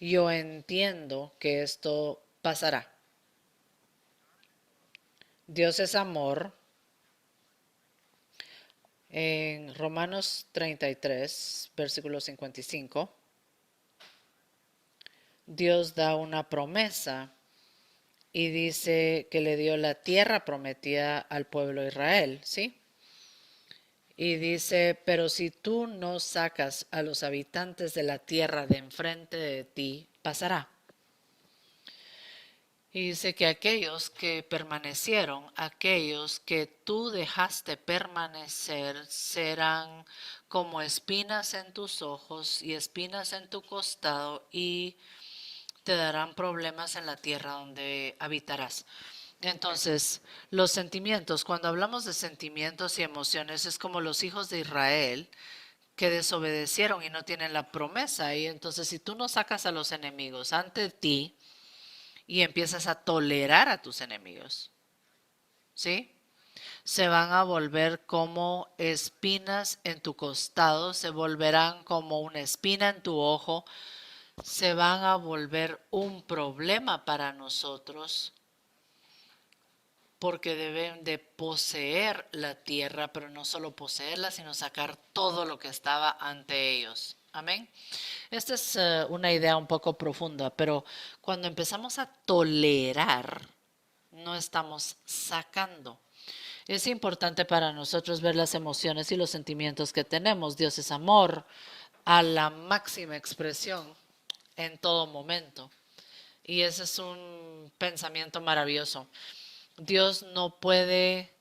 Yo entiendo que esto pasará. Dios es amor. En Romanos 33, versículo 55, Dios da una promesa y dice que le dio la tierra prometida al pueblo de Israel, ¿sí? Y dice, pero si tú no sacas a los habitantes de la tierra de enfrente de ti, pasará. Y dice que aquellos que permanecieron, aquellos que tú dejaste permanecer, serán como espinas en tus ojos y espinas en tu costado y te darán problemas en la tierra donde habitarás. Entonces, los sentimientos, cuando hablamos de sentimientos y emociones, es como los hijos de Israel que desobedecieron y no tienen la promesa. Y entonces, si tú no sacas a los enemigos ante ti y empiezas a tolerar a tus enemigos, ¿sí? Se van a volver como espinas en tu costado, se volverán como una espina en tu ojo, se van a volver un problema para nosotros porque deben de poseer la tierra, pero no solo poseerla, sino sacar todo lo que estaba ante ellos. Amén. Esta es una idea un poco profunda, pero cuando empezamos a tolerar, no estamos sacando. Es importante para nosotros ver las emociones y los sentimientos que tenemos. Dios es amor a la máxima expresión en todo momento. Y ese es un pensamiento maravilloso. Dios no puede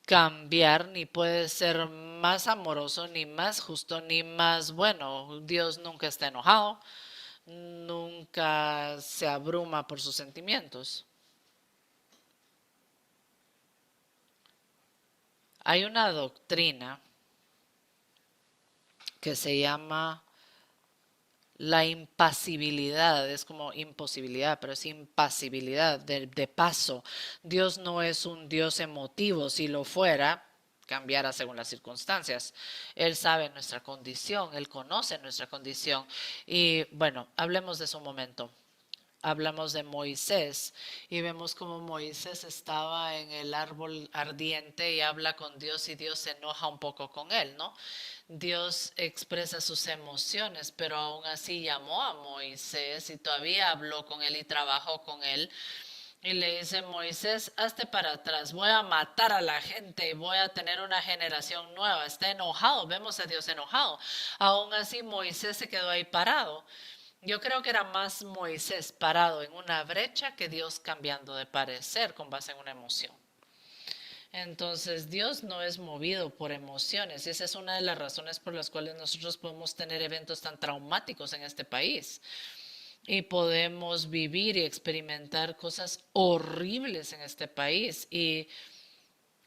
cambiar, ni puede ser más amoroso, ni más justo, ni más bueno. Dios nunca está enojado, nunca se abruma por sus sentimientos. Hay una doctrina que se llama la impasibilidad, es como imposibilidad, pero es impasibilidad de paso. Dios no es un Dios emotivo, si lo fuera, cambiara según las circunstancias. Él sabe nuestra condición, Él conoce nuestra condición. Y bueno, hablemos de eso un momento. Hablamos de Moisés y vemos como Moisés estaba en el árbol ardiente y habla con Dios y Dios se enoja un poco con él, ¿no? Dios expresa sus emociones, pero aún así llamó a Moisés y todavía habló con él y trabajó con él. Y le dice, Moisés, hazte para atrás, voy a matar a la gente y voy a tener una generación nueva. Está enojado, vemos a Dios enojado. Aún así Moisés se quedó ahí parado. Yo creo que era más Moisés parado en una brecha que Dios cambiando de parecer con base en una emoción. Entonces Dios no es movido por emociones y esa es una de las razones por las cuales nosotros podemos tener eventos tan traumáticos en este país y podemos vivir y experimentar cosas horribles en este país y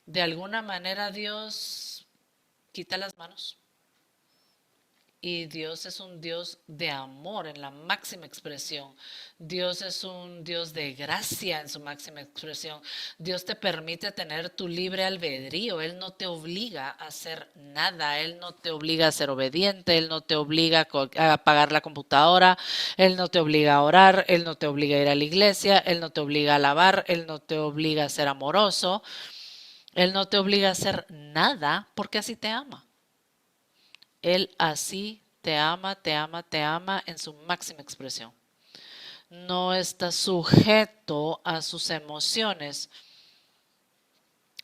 de alguna manera Dios quita las manos. Y Dios es un Dios de amor en la máxima expresión. Dios es un Dios de gracia en su máxima expresión. Dios te permite tener tu libre albedrío. Él no te obliga a hacer nada. Él no te obliga a ser obediente. Él no te obliga a apagar la computadora. Él no te obliga a orar. Él no te obliga a ir a la iglesia. Él no te obliga a alabar. Él no te obliga a ser amoroso. Él no te obliga a hacer nada porque así te ama. Él así te ama, te ama, te ama en su máxima expresión. No está sujeto a sus emociones.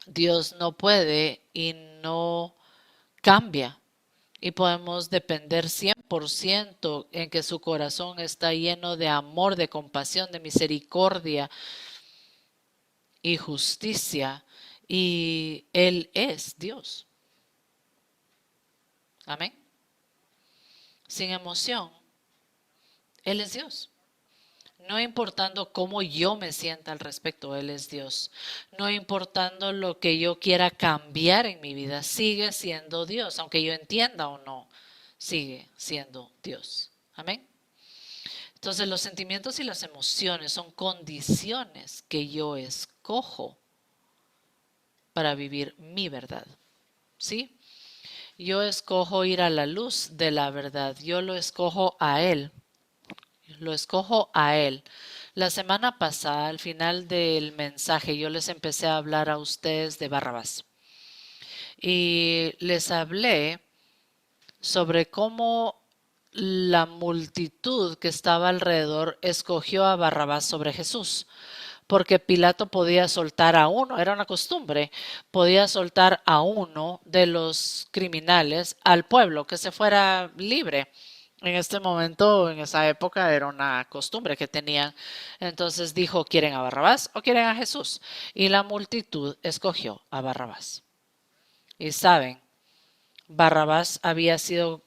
Dios no puede y no cambia. Y podemos depender 100% en que su corazón está lleno de amor, de compasión, de misericordia y justicia. Y Él es Dios. Amén. Sin emoción, Él es Dios. No importando cómo yo me sienta al respecto, Él es Dios. No importando lo que yo quiera cambiar en mi vida, sigue siendo Dios. Aunque yo entienda o no, sigue siendo Dios. Amén. Entonces los sentimientos y las emociones son condiciones que yo escojo para vivir mi verdad. ¿Sí? Yo escojo ir a la luz de la verdad. Yo lo escojo a Él. Lo escojo a Él. La semana pasada, al final del mensaje, yo les empecé a hablar a ustedes de Barrabás. y les hablé sobre cómo la multitud que estaba alrededor escogió a Barrabás sobre Jesús, porque Pilato podía soltar a uno, era una costumbre, podía soltar a uno de los criminales al pueblo, que se fuera libre. En este momento, en esa época, era una costumbre que tenían. Entonces dijo, ¿quieren a Barrabás o quieren a Jesús? Y la multitud escogió a Barrabás. Y saben, Barrabás había sido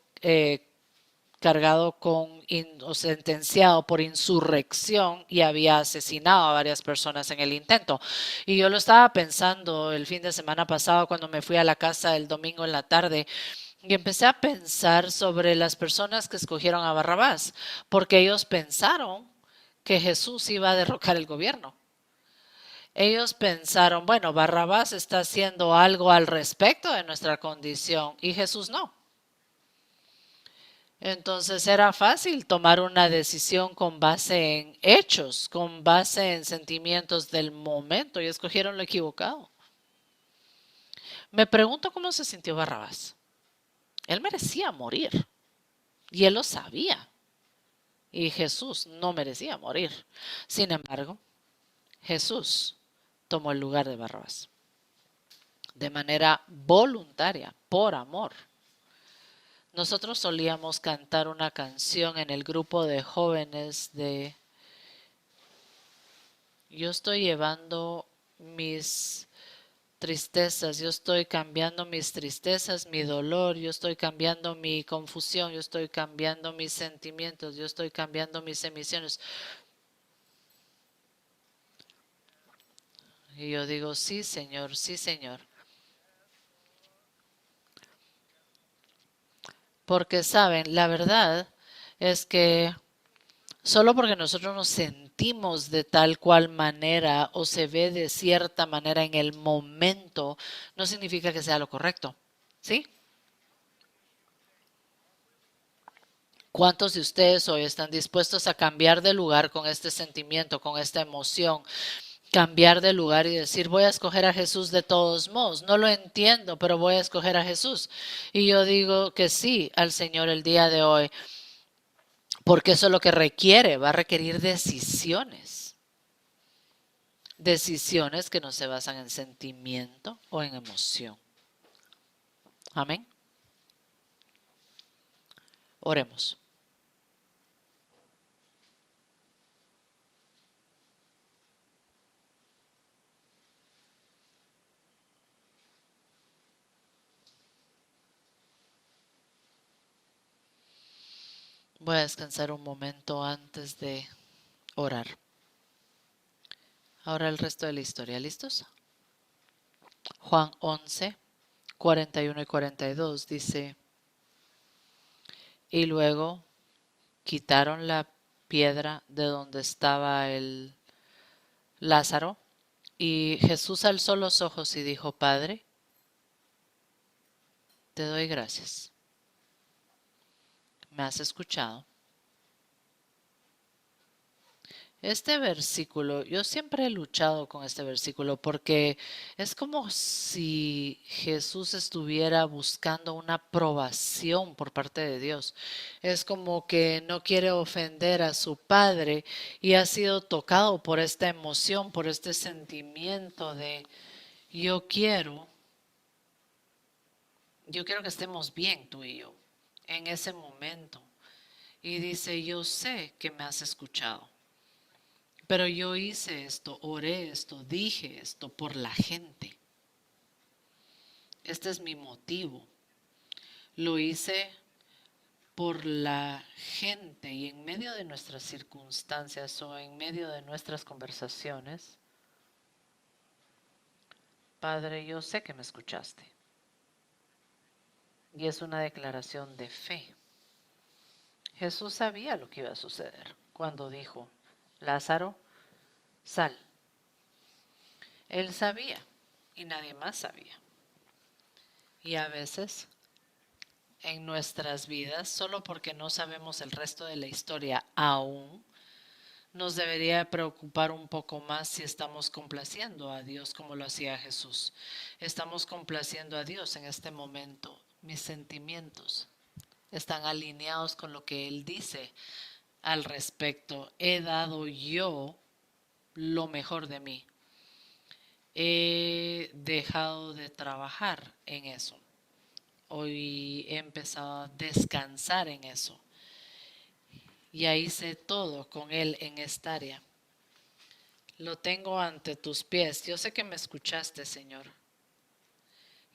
cargado o sentenciado por insurrección y había asesinado a varias personas en el intento. Y yo lo estaba pensando el fin de semana pasado cuando me fui a la casa el domingo en la tarde y empecé a pensar sobre las personas que escogieron a Barrabás, porque ellos pensaron que Jesús iba a derrocar el gobierno. Ellos pensaron, bueno, Barrabás está haciendo algo al respecto de nuestra condición y Jesús no. Entonces era fácil tomar una decisión con base en hechos, con base en sentimientos del momento y escogieron lo equivocado. Me pregunto cómo se sintió Barrabás. Él merecía morir y él lo sabía. Y Jesús no merecía morir. Sin embargo, Jesús tomó el lugar de Barrabás de manera voluntaria, por amor. Nosotros solíamos cantar una canción en el grupo de jóvenes de yo estoy llevando mis tristezas, yo estoy cambiando mis tristezas, mi dolor, yo estoy cambiando mi confusión, yo estoy cambiando mis sentimientos, yo estoy cambiando mis emociones. Y yo digo, sí, Señor, sí, Señor. Porque saben, la verdad es que solo porque nosotros nos sentimos de tal cual manera o se ve de cierta manera en el momento, no significa que sea lo correcto. ¿Sí? ¿Cuántos de ustedes hoy están dispuestos a cambiar de lugar con este sentimiento, con esta emoción? Cambiar de lugar y decir, voy a escoger a Jesús de todos modos. No lo entiendo, pero voy a escoger a Jesús. Y yo digo que sí al Señor el día de hoy, porque eso es lo que requiere, va a requerir decisiones. Decisiones que no se basan en sentimiento o en emoción. Amén. Oremos. Voy a descansar un momento antes de orar. Ahora el resto de la historia. ¿Listos? Juan 11, 41 y 42 dice, y luego quitaron la piedra de donde estaba el Lázaro y Jesús alzó los ojos y dijo, Padre, te doy gracias. ¿Me has escuchado? Este versículo, yo siempre he luchado con este versículo porque es como si Jesús estuviera buscando una aprobación por parte de Dios. Es como que no quiere ofender a su Padre y ha sido tocado por esta emoción, por este sentimiento de yo quiero que estemos bien tú y yo en ese momento. Y dice, yo sé que me has escuchado. Pero yo hice esto, oré esto, dije esto por la gente. Este es mi motivo. Lo hice por la gente y en medio de nuestras circunstancias o en medio de nuestras conversaciones. Padre, yo sé que me escuchaste. Y es una declaración de fe. Jesús sabía lo que iba a suceder cuando dijo, Lázaro, sal. Él sabía y nadie más sabía. Y a veces en nuestras vidas, solo porque no sabemos el resto de la historia aún, nos debería preocupar un poco más si estamos complaciendo a Dios como lo hacía Jesús. Estamos complaciendo a Dios en este momento. Mis sentimientos están alineados con lo que Él dice al respecto. He dado yo lo mejor de mí. He dejado de trabajar en eso. Hoy he empezado a descansar en eso. Ya hice todo con Él en esta área. Lo tengo ante tus pies. Yo sé que me escuchaste, Señor.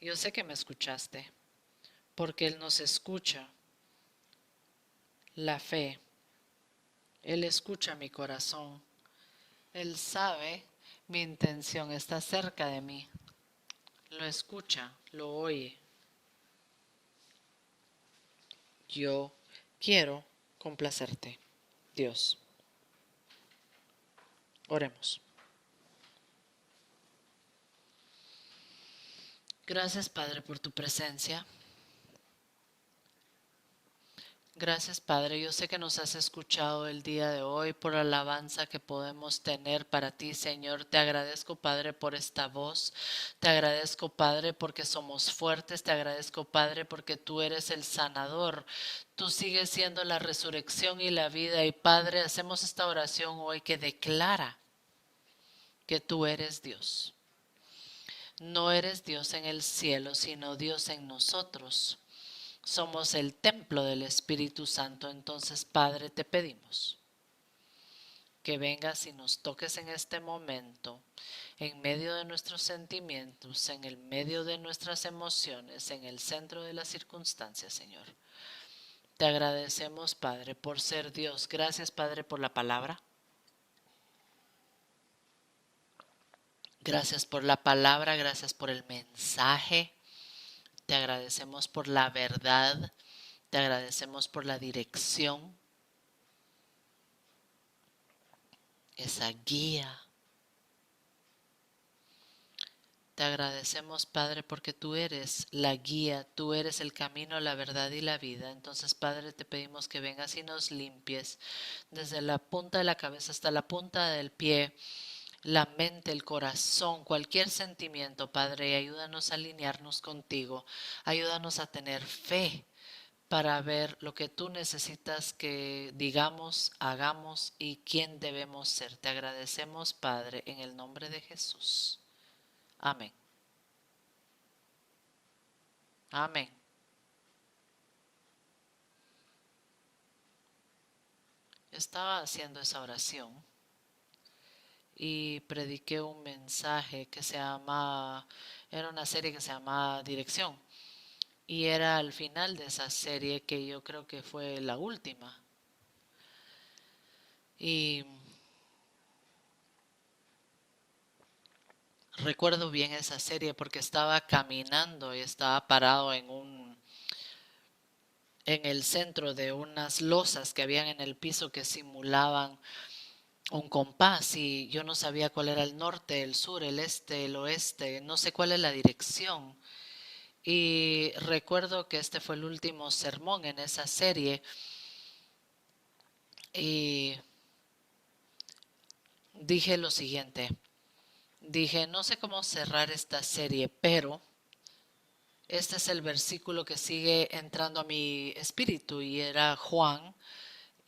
Yo sé que me escuchaste, porque Él nos escucha. La fe. Él escucha mi corazón. Él sabe mi intención, está cerca de mí. Lo escucha, lo oye. Yo quiero complacerte, Dios. Oremos. Gracias, Padre, por tu presencia. Gracias, Padre. Yo sé que nos has escuchado el día de hoy por la alabanza que podemos tener para ti, Señor. Te agradezco, Padre, por esta voz. Te agradezco, Padre, porque somos fuertes. Te agradezco, Padre, porque tú eres el sanador. Tú sigues siendo la resurrección y la vida. Y, Padre, hacemos esta oración hoy que declara que tú eres Dios. No eres Dios en el cielo, sino Dios en nosotros. Somos el templo del Espíritu Santo. Entonces, Padre, te pedimos que vengas y nos toques en este momento, en medio de nuestros sentimientos, en el medio de nuestras emociones, en el centro de las circunstancias, Señor. Te agradecemos, Padre, por ser Dios. Gracias, Padre, por la palabra. Gracias por la palabra, gracias por el mensaje. Te agradecemos por la verdad. Te agradecemos por la dirección, esa guía. Te agradecemos, Padre, porque tú eres la guía, tú eres el camino, la verdad y la vida. Entonces, Padre, te pedimos que vengas y nos limpies desde la punta de la cabeza hasta la punta del pie, la mente, el corazón, cualquier sentimiento, Padre, y ayúdanos a alinearnos contigo. Ayúdanos a tener fe para ver lo que tú necesitas que digamos, hagamos y quién debemos ser. Te agradecemos, Padre, en el nombre de Jesús. Amén. Amén. Estaba haciendo esa oración y prediqué un mensaje que se llama, era una serie que se llama Dirección. Y era al final de esa serie que yo creo que fue la última. Y recuerdo bien esa serie porque estaba caminando y estaba parado en el centro de unas losas que habían en el piso que simulaban un compás y yo no sabía cuál era el norte, el sur, el este, el oeste, no sé cuál es la dirección. Y recuerdo que este fue el último sermón en esa serie y dije lo siguiente, dije no sé cómo cerrar esta serie, pero este es el versículo que sigue entrando a mi espíritu y era Juan.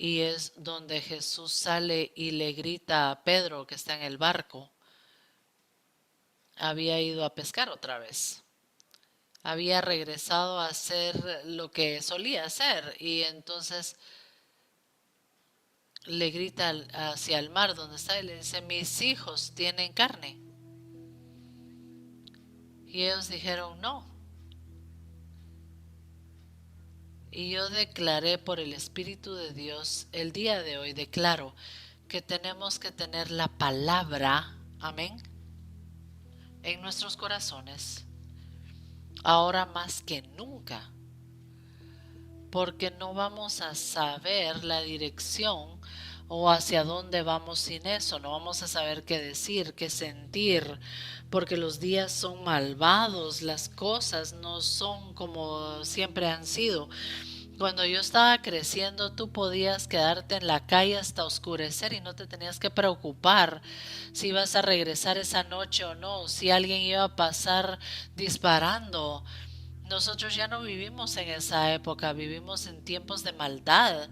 Y es donde Jesús sale y le grita a Pedro que está en el barco. Había ido a pescar otra vez. Había regresado a hacer lo que solía hacer y entonces le grita hacia el mar donde está y le dice, mis hijos tienen carne. Y ellos dijeron, no. Y yo declaré por el Espíritu de Dios, el día de hoy declaro que tenemos que tener la palabra, amén, en nuestros corazones, ahora más que nunca, porque no vamos a saber la dirección o hacia dónde vamos sin eso, no vamos a saber qué decir, qué sentir, porque los días son malvados, las cosas no son como siempre han sido. Cuando yo estaba creciendo, tú podías quedarte en la calle hasta oscurecer y no te tenías que preocupar si ibas a regresar esa noche o no, si alguien iba a pasar disparando. Nosotros ya no vivimos en esa época, vivimos en tiempos de maldad.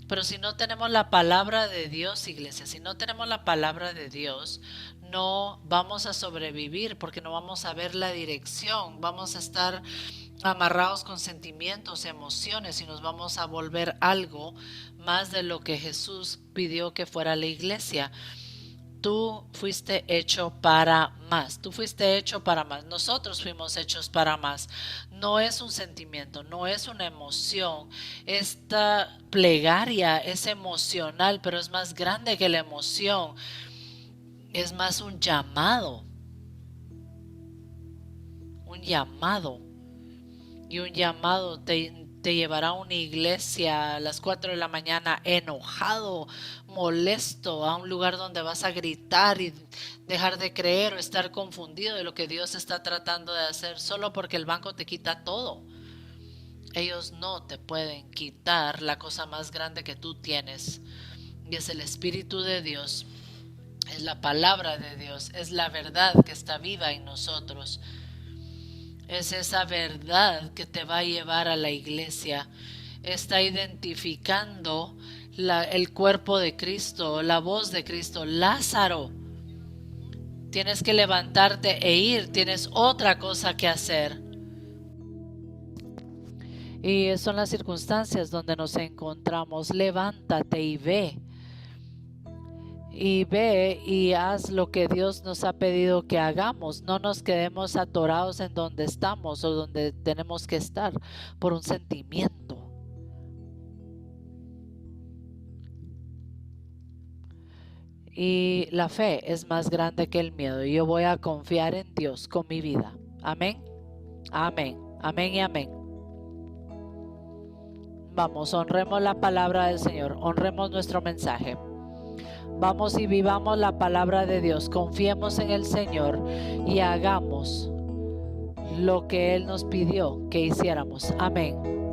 Pero si no tenemos la palabra de Dios, iglesia, si no tenemos la palabra de Dios, no vamos a sobrevivir porque no vamos a ver la dirección. Vamos a estar amarrados con sentimientos, emociones y nos vamos a volver algo más de lo que Jesús pidió que fuera la iglesia. Tú fuiste hecho para más, tú fuiste hecho para más, nosotros fuimos hechos para más. No es un sentimiento, no es una emoción. Esta plegaria es emocional, pero es más grande que la emoción. Es más un llamado, un llamado. Y un llamado te llevará a una iglesia a las 4 de la mañana enojado, molesto, a un lugar donde vas a gritar y dejar de creer o estar confundido de lo que Dios está tratando de hacer solo porque el banco te quita todo. Ellos no te pueden quitar la cosa más grande que tú tienes, y es el Espíritu de Dios, es la palabra de Dios, es la verdad que está viva en nosotros. Es esa verdad que te va a llevar a la iglesia. Está identificando el cuerpo de Cristo, la voz de Cristo. Lázaro, tienes que levantarte e ir. Tienes otra cosa que hacer. Y son las circunstancias donde nos encontramos. Levántate y ve. Y ve y haz lo que Dios nos ha pedido que hagamos. No nos quedemos atorados en donde estamos o donde tenemos que estar por un sentimiento. Y la fe es más grande que el miedo. Y yo voy a confiar en Dios con mi vida. Amén. Amén. Amén y amén. Vamos, honremos la palabra del Señor. Honremos nuestro mensaje. Vamos y vivamos la palabra de Dios. Confiemos en el Señor y hagamos lo que Él nos pidió que hiciéramos. Amén.